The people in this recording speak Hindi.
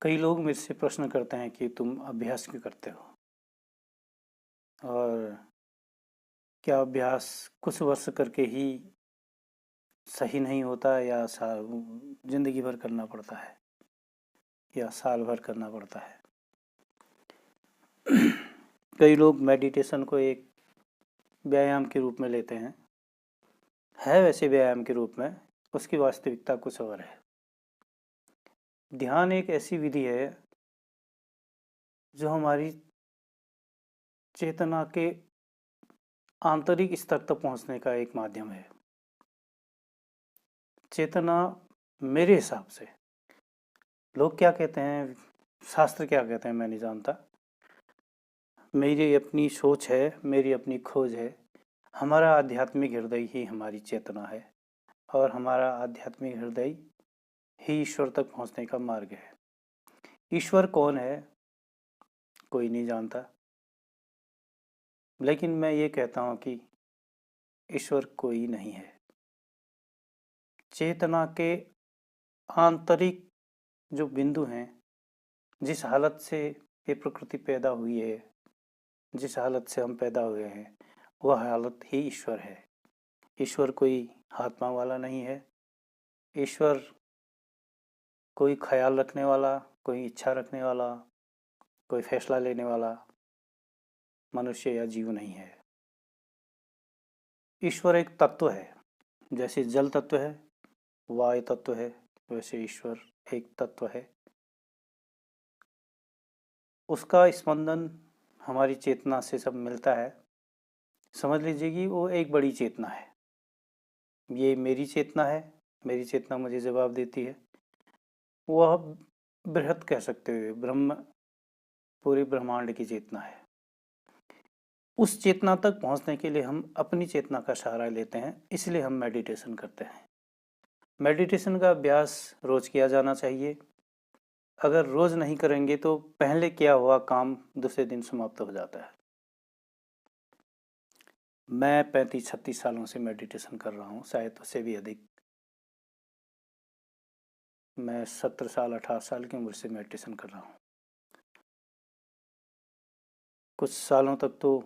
कई लोग मेरे से प्रश्न करते हैं कि तुम अभ्यास क्यों करते हो और क्या अभ्यास कुछ वर्ष करके ही सही नहीं होता या जिंदगी भर करना पड़ता है या साल भर करना पड़ता है। कई लोग मेडिटेशन को एक व्यायाम के रूप में लेते हैं, है वैसे व्यायाम के रूप में, उसकी वास्तविकता कुछ और है। ध्यान एक ऐसी विधि है जो हमारी चेतना के आंतरिक स्तर तक पहुंचने का एक माध्यम है। चेतना मेरे हिसाब से, लोग क्या कहते हैं, शास्त्र क्या कहते हैं मैं नहीं जानता, मेरी अपनी सोच है, मेरी अपनी खोज है। हमारा आध्यात्मिक हृदय ही हमारी चेतना है और हमारा आध्यात्मिक हृदय ही ईश्वर तक पहुंचने का मार्ग है। ईश्वर कौन है कोई नहीं जानता, लेकिन मैं ये कहता हूँ कि ईश्वर कोई नहीं है। चेतना के आंतरिक जो बिंदु हैं, जिस हालत से ये प्रकृति पैदा हुई है, जिस हालत से हम पैदा हुए हैं, वह हालत ही ईश्वर है। ईश्वर कोई हाथ पांव वाला नहीं है। ईश्वर कोई ख्याल रखने वाला, कोई इच्छा रखने वाला, कोई फैसला लेने वाला मनुष्य या जीव नहीं है। ईश्वर एक तत्व है, जैसे जल तत्व है, वायु तत्व है, वैसे ईश्वर एक तत्व है। उसका स्पंदन हमारी चेतना से सब मिलता है। समझ लीजिए कि वो एक बड़ी चेतना है। ये मेरी चेतना है, मेरी चेतना मुझे जवाब देती है। वह बृहत कह सकते हो, ब्रह्म, पूरे ब्रह्मांड की चेतना है। उस चेतना तक पहुंचने के लिए हम अपनी चेतना का सहारा लेते हैं, इसलिए हम मेडिटेशन करते हैं। मेडिटेशन का अभ्यास रोज किया जाना चाहिए। अगर रोज नहीं करेंगे तो पहले किया हुआ काम दूसरे दिन समाप्त हो जाता है। मैं 35-36 सालों से मेडिटेशन कर रहा हूँ, शायद उससे भी अधिक। मैं 17 साल 18 साल की उम्र से मेडिटेशन कर रहा हूँ। कुछ सालों तक तो